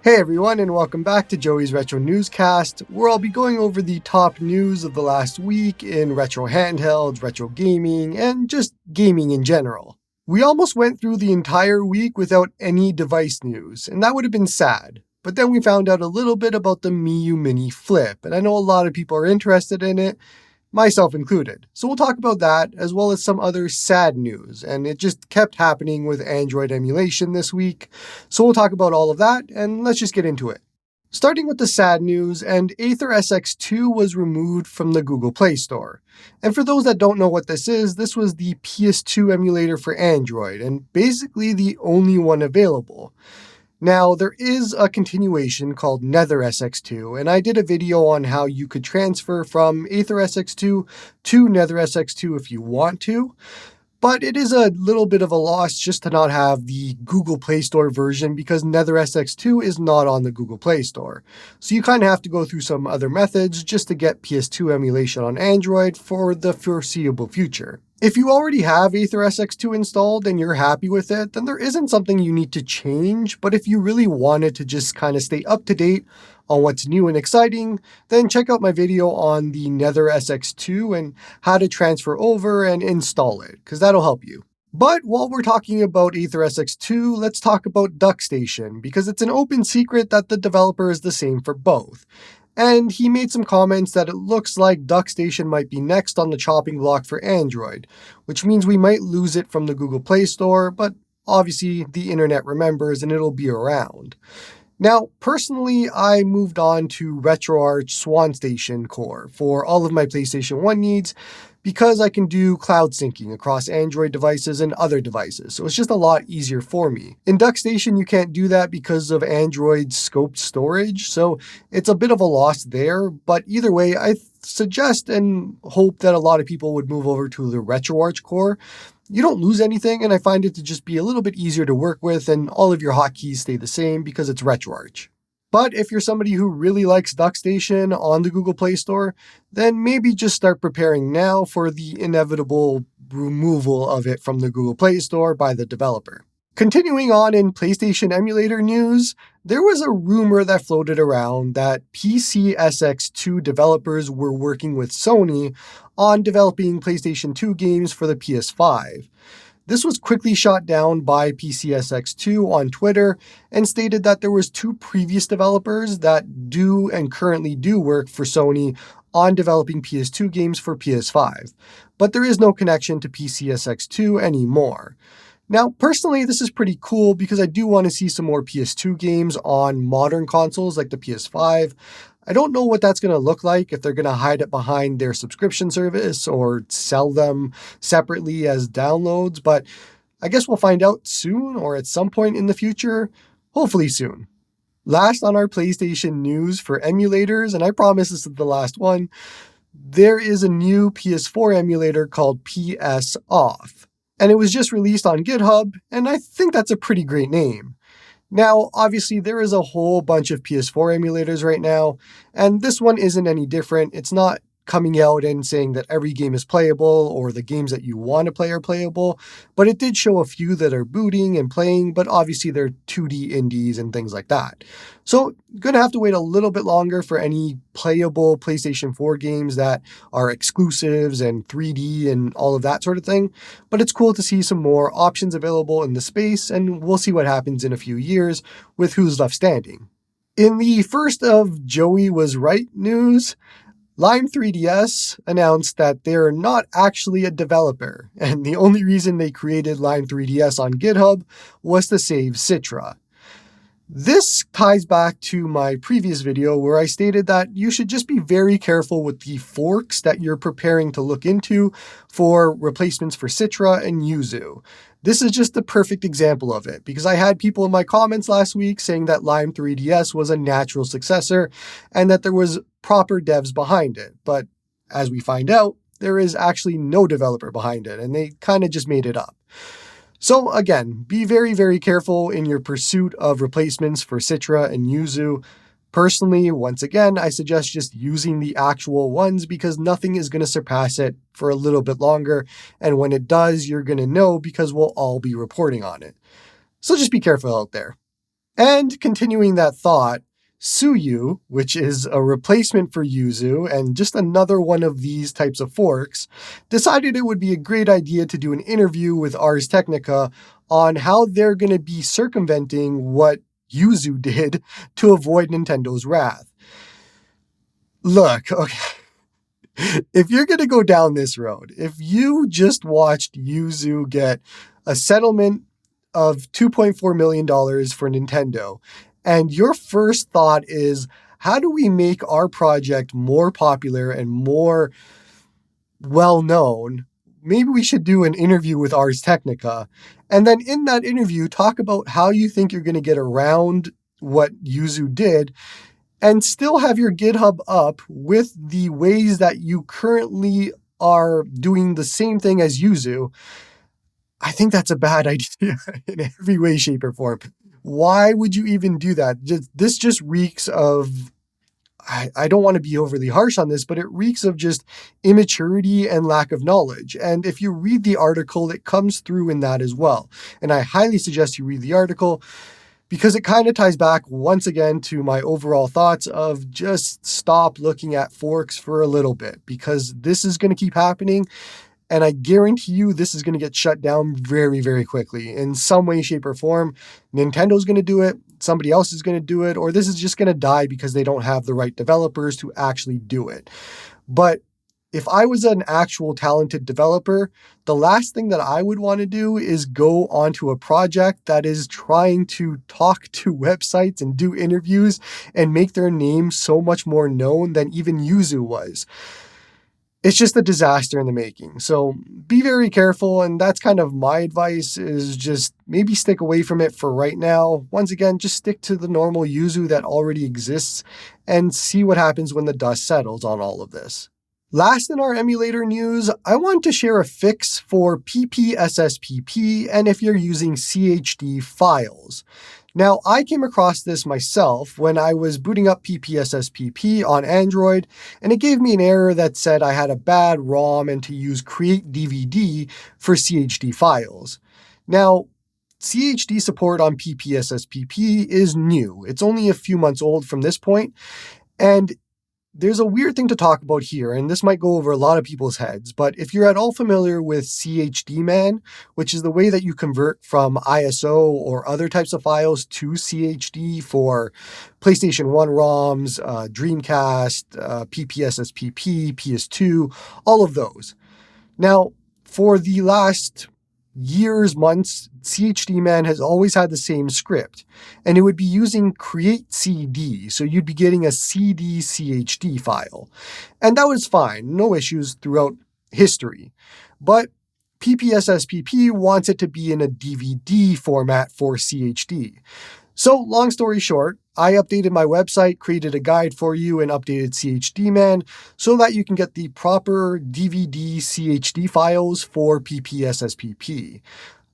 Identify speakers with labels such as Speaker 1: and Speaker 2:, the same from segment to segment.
Speaker 1: Hey everyone, and welcome back to Joey's Retro Newscast, where I'll be going over the top news of the last week in retro handhelds, retro gaming, and just gaming in general. We almost went through the entire week without any device news, and that would have been sad. But then we found out a little bit about the Miyoo Mini Flip, and I know a lot of people are interested in it, myself included. So we'll talk about that, as well as some other sad news, and it just kept happening with Android emulation this week. So we'll talk about all of that, and let's just get into it. Starting with the sad news, and AetherSX2 was removed from the Google Play Store. And for those that don't know what this was the PS2 emulator for Android, and basically the only one available. Now, there is a continuation called NetherSX2, and I did a video on how you could transfer from AetherSX2 to NetherSX2 if you want to, but it is a little bit of a loss just to not have the Google Play Store version because NetherSX2 is not on the Google Play Store. So you kind of have to go through some other methods just to get PS2 emulation on Android for the foreseeable future. If you already have AetherSX2 installed and you're happy with it, then there isn't something you need to change, but if you really wanted to just kind of stay up to date on what's new and exciting, then check out my video on the NetherSX2 and how to transfer over and install it, because that'll help you. But while we're talking about AetherSX2, let's talk about Duckstation, because it's an open secret that the developer is the same for both. And he made some comments that it looks like Duckstation might be next on the chopping block for Android, which means we might lose it from the Google Play Store, but obviously the internet remembers and it'll be around. Now, personally, I moved on to RetroArch SwanStation Core for all of my PlayStation 1 needs because I can do cloud syncing across Android devices and other devices, so it's just a lot easier for me. In Duckstation, you can't do that because of Android's scoped storage, so it's a bit of a loss there, but either way, I suggest and hope that a lot of people would move over to the RetroArch Core. You don't lose anything, and I find it to just be a little bit easier to work with, and all of your hotkeys stay the same because it's RetroArch. But if you're somebody who really likes Duckstation on the Google Play Store, then maybe just start preparing now for the inevitable removal of it from the Google Play Store by the developer. Continuing on in PlayStation emulator news, there was a rumor that floated around that PCSX2 developers were working with Sony on developing PlayStation 2 games for the PS5. This was quickly shot down by PCSX2 on Twitter and stated that there was two previous developers that do and currently do work for Sony on developing PS2 games for PS5, but there is no connection to PCSX2 anymore. Now, personally, this is pretty cool because I do want to see some more PS2 games on modern consoles like the PS5. I don't know what that's going to look like, if they're going to hide it behind their subscription service or sell them separately as downloads, but I guess we'll find out soon or at some point in the future, hopefully soon. Last on our PlayStation news for emulators, and I promise this is the last one, there is a new PS4 emulator called PS Off, and it was just released on GitHub, and I think that's a pretty great name. Now, obviously, there is a whole bunch of PS4 emulators right now, and this one isn't any different. It's not coming out and saying that every game is playable or the games that you want to play are playable, but it did show a few that are booting and playing, but obviously they're 2D indies and things like that. So, gonna have to wait a little bit longer for any playable PlayStation 4 games that are exclusives and 3D and all of that sort of thing, but it's cool to see some more options available in the space, and we'll see what happens in a few years with who's left standing. In the first of Joey was right news, Lime 3DS announced that they're not actually a developer, and the only reason they created Lime 3DS on GitHub was to save Citra. This ties back to my previous video where I stated that you should just be very careful with the forks that you're preparing to look into for replacements for Citra and Yuzu. This is just the perfect example of it, because I had people in my comments last week saying that Lime 3DS was a natural successor and that there was proper devs behind it. But as we find out, there is actually no developer behind it, and they kind of just made it up. So again, be very, very careful in your pursuit of replacements for Citra and Yuzu. Personally, once again, I suggest just using the actual ones because nothing is going to surpass it for a little bit longer. And when it does, you're going to know because we'll all be reporting on it. So just be careful out there. And continuing that thought, Suyu, which is a replacement for Yuzu and just another one of these types of forks, decided it would be a great idea to do an interview with Ars Technica on how they're going to be circumventing what Yuzu did to avoid Nintendo's wrath. Look, okay, if you're going to go down this road, if you just watched Yuzu get a settlement of $2.4 million for Nintendo, and your first thought is, how do we make our project more popular and more well-known? Maybe we should do an interview with Ars Technica. And then in that interview, talk about how you think you're going to get around what Yuzu did and still have your GitHub up with the ways that you currently are doing the same thing as Yuzu. I think that's a bad idea in every way, shape, or form. Why would you even do that? This just reeks of, I don't want to be overly harsh on this, but it reeks of just immaturity and lack of knowledge. And if you read the article, it comes through in that as well. And I highly suggest you read the article because it kind of ties back once again to my overall thoughts of just stop looking at forks for a little bit, because this is going to keep happening. And I guarantee you this is going to get shut down very, very quickly in some way, shape, or form. Nintendo's going to do it. Somebody else is going to do it. Or this is just going to die because they don't have the right developers to actually do it. But if I was an actual talented developer, the last thing that I would want to do is go onto a project that is trying to talk to websites and do interviews and make their name so much more known than even Yuzu was. It's just a disaster in the making. So be very careful. And that's kind of my advice, is just maybe stick away from it for right now. Once again, just stick to the normal Yuzu that already exists and see what happens when the dust settles on all of this. Last in our emulator news, I want to share a fix for PPSSPP and if you're using CHD files. Now, I came across this myself when I was booting up PPSSPP on Android, and it gave me an error that said I had a bad ROM and to use create DVD for CHD files. Now, CHD support on PPSSPP is new. It's only a few months old from this point, and there's a weird thing to talk about here, and this might go over a lot of people's heads, but if you're at all familiar with CHDman, which is the way that you convert from ISO or other types of files to CHD for PlayStation 1 ROMs, Dreamcast, PPSSPP, PS2, all of those. Now, for the last years, months, CHDman has always had the same script, and it would be using create CD, so you'd be getting a CD CHD file. And that was fine, no issues throughout history. But PPSSPP wants it to be in a DVD format for CHD. So long story short, I updated my website, created a guide for you, and updated CHDman so that you can get the proper DVD CHD files for PPSSPP.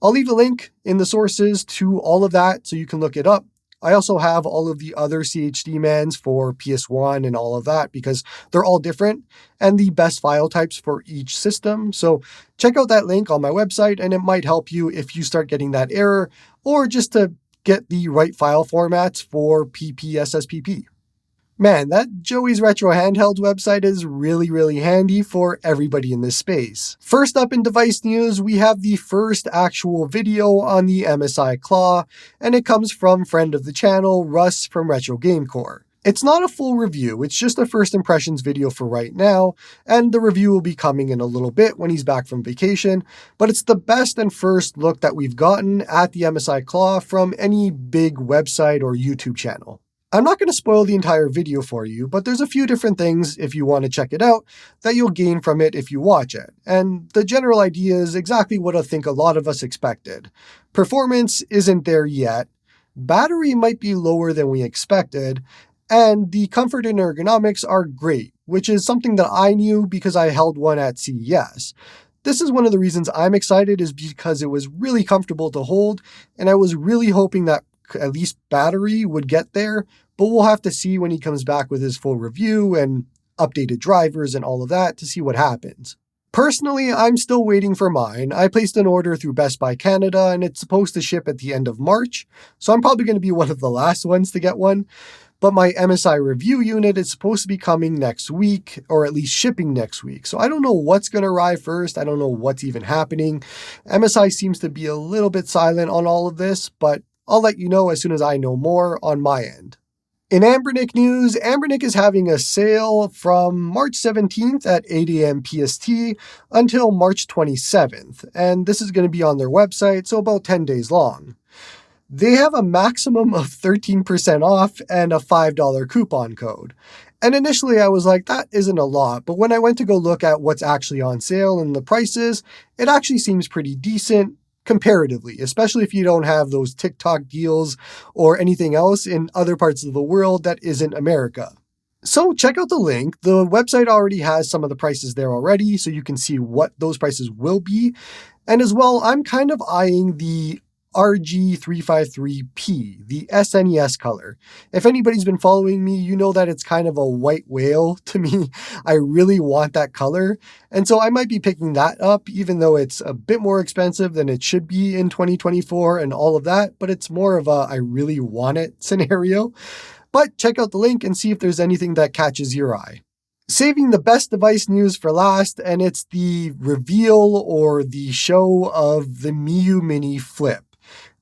Speaker 1: I'll leave a link in the sources to all of that so you can look it up. I also have all of the other CHDmans for PS1 and all of that because they're all different and the best file types for each system. So check out that link on my website and it might help you if you start getting that error or just to get the right file formats for PPSSPP. Man, that Joey's Retro Handhelds website is really, really handy for everybody in this space. First up in device news, we have the first actual video on the MSI Claw, and it comes from friend of the channel, Russ from Retro Gamecore. It's not a full review, it's just a first impressions video for right now, and the review will be coming in a little bit when he's back from vacation, but it's the best and first look that we've gotten at the MSI Claw from any big website or YouTube channel. I'm not going to spoil the entire video for you, but there's a few different things, if you want to check it out, that you'll gain from it if you watch it. And the general idea is exactly what I think a lot of us expected. Performance isn't there yet, battery might be lower than we expected, and the comfort and ergonomics are great, which is something that I knew because I held one at CES. This is one of the reasons I'm excited, is because it was really comfortable to hold, and I was really hoping that at least battery would get there, but we'll have to see when he comes back with his full review and updated drivers and all of that to see what happens. Personally, I'm still waiting for mine. I placed an order through Best Buy Canada and it's supposed to ship at the end of March, so I'm probably going to be one of the last ones to get one. But my MSI review unit is supposed to be coming next week, or at least shipping next week. So I don't know what's going to arrive first. I don't know what's even happening. MSI seems to be a little bit silent on all of this, but I'll let you know as soon as I know more on my end. In Ambernick news, Ambernick is having a sale from March 17th at 8 a.m. PST until March 27th, and this is going to be on their website, so about 10 days long. They have a maximum of 13% off and a $5 coupon code. And initially I was like, that isn't a lot, but when I went to go look at what's actually on sale and the prices, it actually seems pretty decent comparatively, especially if you don't have those TikTok deals or anything else in other parts of the world that isn't America. So check out the link. The website already has some of the prices there already, so you can see what those prices will be. And as well, I'm kind of eyeing the RG353P, the SNES color. If anybody's been following me, you know that it's kind of a white whale to me. I really want that color. And so I might be picking that up, even though it's a bit more expensive than it should be in 2024 and all of that. But it's more of a I really want it scenario. But check out the link and see if there's anything that catches your eye. Saving the best device news for last, and it's the reveal or the show of the Miyoo Mini Flip.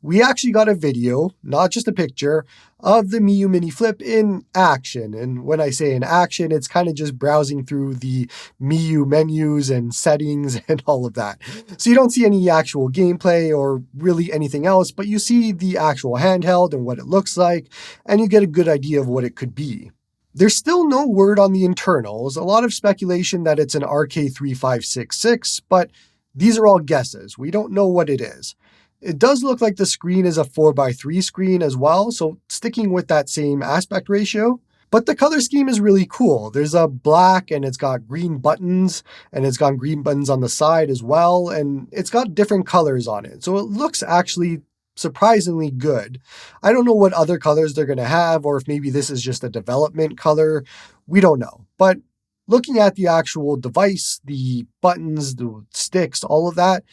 Speaker 1: We actually got a video, not just a picture, of the Miyoo Mini Flip in action. And when I say in action, it's kind of just browsing through the Miyoo menus and settings and all of that. So you don't see any actual gameplay or really anything else, but you see the actual handheld and what it looks like, and you get a good idea of what it could be. There's still no word on the internals, a lot of speculation that it's an RK3566, but these are all guesses. We don't know what it is. It does look like the screen is a 4:3 screen as well, so sticking with that same aspect ratio. But the color scheme is really cool. There's a black and it's got green buttons, and it's got green buttons on the side as well, and it's got different colors on it. So it looks actually surprisingly good. I don't know what other colors they're going to have, or if maybe this is just a development color. We don't know. But looking at the actual device, the buttons, the sticks, all of that,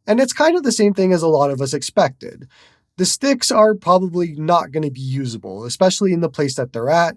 Speaker 1: and it's kind of the same thing as a lot of us expected. The sticks are probably not going to be usable, especially in the place that they're at.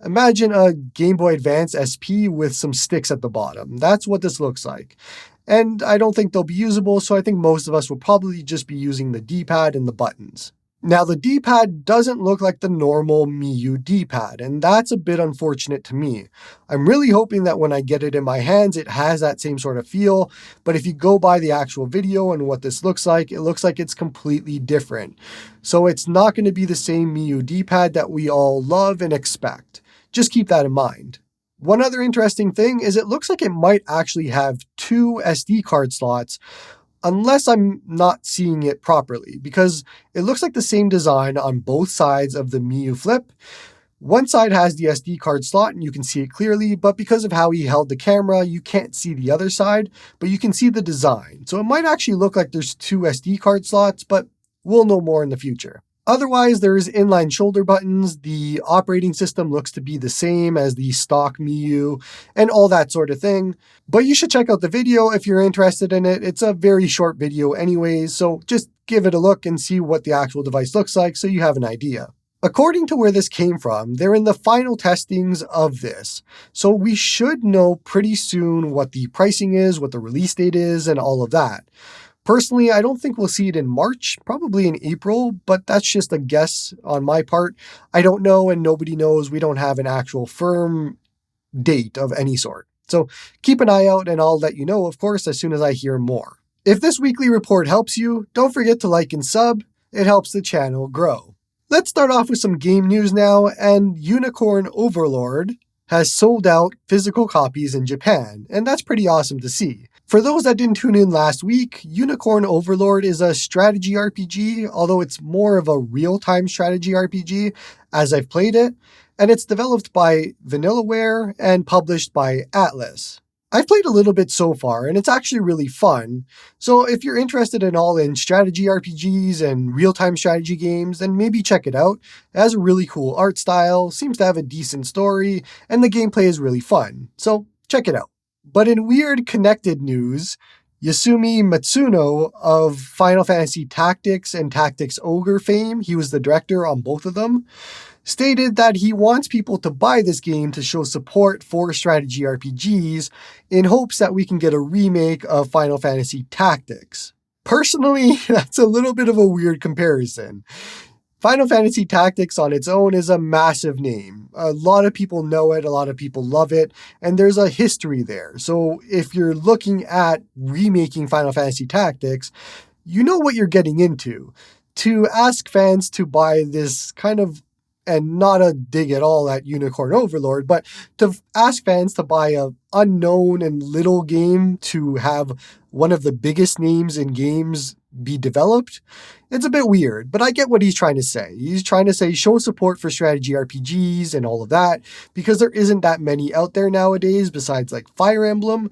Speaker 1: Imagine a Game Boy Advance SP with some sticks at the bottom. That's what this looks like. And I don't think they'll be usable, so I think most of us will probably just be using the D-pad and the buttons. Now, the D-pad doesn't look like the normal Miyoo D-pad, and that's a bit unfortunate to me. I'm really hoping that when I get it in my hands, it has that same sort of feel, but if you go by the actual video and what this looks like, it looks like it's completely different. So it's not going to be the same Miyoo D-pad that we all love and expect. Just keep that in mind. One other interesting thing is it looks like it might actually have 2 SD card slots, unless I'm not seeing it properly, because it looks like the same design on both sides of the Miyoo Flip. One side has the SD card slot and you can see it clearly, but because of how he held the camera, you can't see the other side, but you can see the design. So it might actually look like there's 2 SD card slots, but we'll know more in the future. Otherwise, there's inline shoulder buttons, the operating system looks to be the same as the stock Miyoo, and all that sort of thing. But you should check out the video if you're interested in it. It's a very short video anyways, so just give it a look and see what the actual device looks like so you have an idea. According to where this came from, they're in the final testings of this, so we should know pretty soon what the pricing is, what the release date is, and all of that. Personally, I don't think we'll see it in March, probably in April, but that's just a guess on my part. I don't know and nobody knows. We don't have an actual firm date of any sort. So keep an eye out and I'll let you know, of course, as soon as I hear more. If this weekly report helps you, don't forget to like and sub. It helps the channel grow. Let's start off with some game news now, and Unicorn Overlord has sold out physical copies in Japan, and that's pretty awesome to see. For those that didn't tune in last week, Unicorn Overlord is a strategy RPG, although it's more of a real-time strategy RPG as I've played it, and it's developed by Vanillaware and published by Atlas. I've played a little bit so far, and it's actually really fun. So if you're interested in strategy RPGs and real-time strategy games, then maybe check it out. It has a really cool art style, seems to have a decent story, and the gameplay is really fun. So check it out. But in weird connected news, Yasumi Matsuno of Final Fantasy Tactics and Tactics Ogre fame, he was the director on both of them, stated that he wants people to buy this game to show support for strategy RPGs in hopes that we can get a remake of Final Fantasy Tactics. Personally, that's a little bit of a weird comparison. Final Fantasy Tactics on its own is a massive name. A lot of people know it, a lot of people love it, and there's a history there. So if you're looking at remaking Final Fantasy Tactics, you know what you're getting into. To ask fans to buy this kind of, and not a dig at all at Unicorn Overlord, but to ask fans to buy a unknown and little game to have one of the biggest names in games be developed, it's a bit weird, but I get what he's trying to say. He's trying to say show support for strategy RPGs and all of that, because there isn't that many out there nowadays besides like Fire Emblem.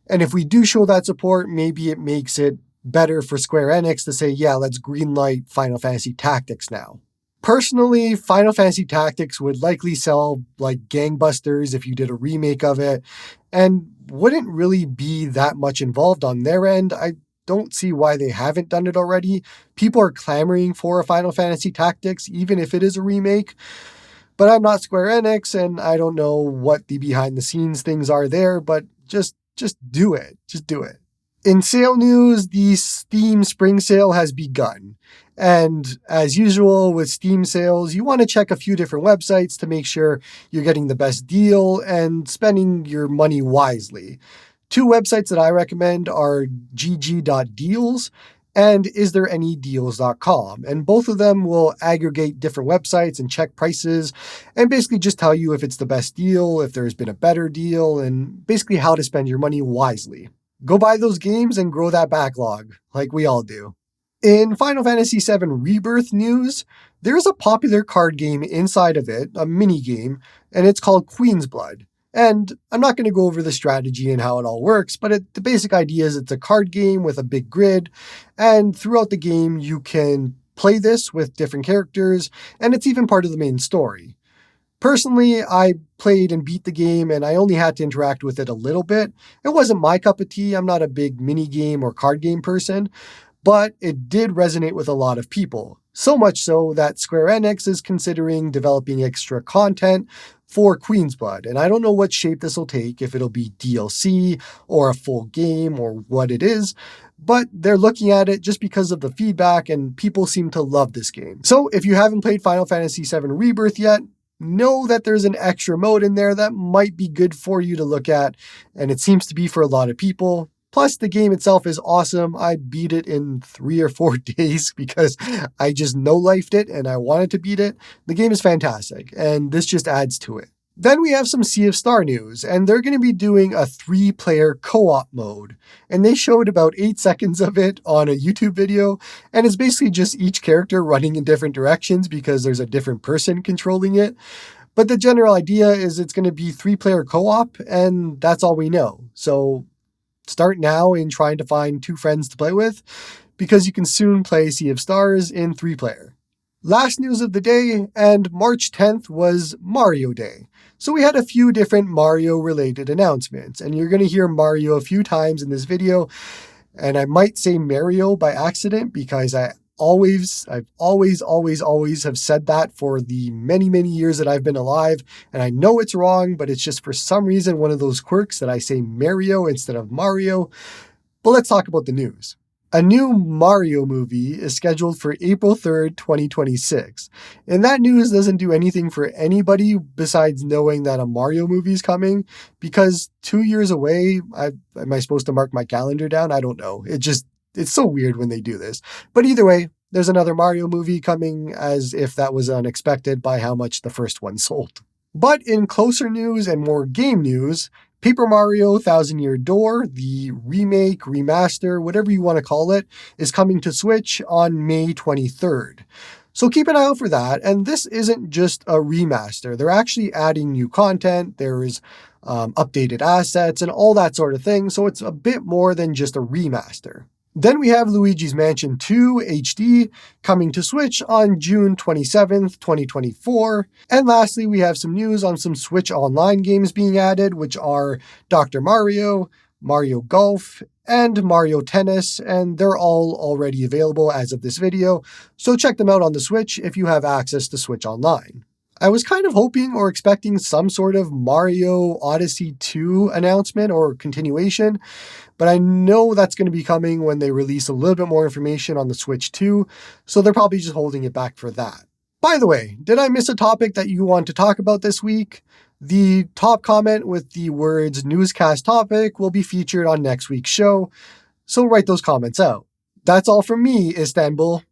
Speaker 1: And if we do show that support, maybe it makes it better for Square Enix to say, yeah, let's greenlight Final Fantasy Tactics now. Personally, Final Fantasy Tactics would likely sell like gangbusters if you did a remake of it, and wouldn't really be that much involved on their end. I don't see why they haven't done it already. People are clamoring for a Final Fantasy Tactics, even if it is a remake. But I'm not Square Enix, and I don't know what the behind-the-scenes things are there, but just do it. Just do it. In sale news, the Steam Spring Sale has begun. And as usual with Steam sales, you want to check a few different websites to make sure you're getting the best deal and spending your money wisely. Two websites that I recommend are gg.deals and isthereanydeals.com. And both of them will aggregate different websites and check prices and basically just tell you if it's the best deal, if there's been a better deal, and basically how to spend your money wisely. Go buy those games and grow that backlog, like we all do. In Final Fantasy VII Rebirth news, there's a popular card game inside of it, a mini game, and it's called Queen's Blood. And I'm not going to go over the strategy and how it all works, but the basic idea is it's a card game with a big grid, and throughout the game you can play this with different characters, and it's even part of the main story. Personally, I played and beat the game, and I only had to interact with it a little bit. It wasn't my cup of tea. I'm not a big mini game or card game person, but it did resonate with a lot of people. So much so that Square Enix is considering developing extra content for Queen's Blood. And I don't know what shape this will take, if it'll be DLC or a full game or what it is, but they're looking at it just because of the feedback, and people seem to love this game. So if you haven't played Final Fantasy VII Rebirth yet, know that there's an extra mode in there that might be good for you to look at, and it seems to be for a lot of people. Plus, the game itself is awesome. I beat it in 3 or 4 days because I just no-lifed it and I wanted to beat it. The game is fantastic, and this just adds to it. Then we have some Sea of Star news, and they're going to be doing a 3-player co-op mode. And they showed about 8 seconds of it on a YouTube video, and it's basically just each character running in different directions because there's a different person controlling it. But the general idea is it's going to be 3-player co-op, and that's all we know. So start now in trying to find 2 friends to play with, because you can soon play Sea of Stars in 3-player. Last news of the day, and March 10th was Mario Day. So we had a few different Mario-related announcements, and you're going to hear Mario a few times in this video, and I might say Mario by accident because I've always have said that for the many, many years that I've been alive, and I know it's wrong, but it's just for some reason one of those quirks that I say Mario instead of Mario. But let's talk about the news. A new Mario movie is scheduled for April 3rd, 2026. And that news doesn't do anything for anybody besides knowing that a Mario movie is coming, because 2 years away, am I supposed to mark my calendar down? I don't know. It's so weird when they do this. But either way, there's another Mario movie coming, as if that was unexpected by how much the first one sold. But in closer news and more game news, Paper Mario Thousand Year Door, the remake, remaster, whatever you want to call it, is coming to Switch on May 23rd. So keep an eye out for that. And this isn't just a remaster. They're actually adding new content. There's updated assets and all that sort of thing. So it's a bit more than just a remaster. Then we have Luigi's Mansion 2 HD coming to Switch on June 27th, 2024. And lastly, we have some news on some Switch Online games being added, which are Dr. Mario, Mario Golf, and Mario Tennis, and they're all already available as of this video, so check them out on the Switch if you have access to Switch Online. I was kind of hoping or expecting some sort of Mario Odyssey 2 announcement or continuation, but I know that's going to be coming when they release a little bit more information on the Switch 2, so they're probably just holding it back for that. By the way, did I miss a topic that you want to talk about this week? The top comment with the words newscast topic will be featured on next week's show, so write those comments out. That's all from me, Istanbul.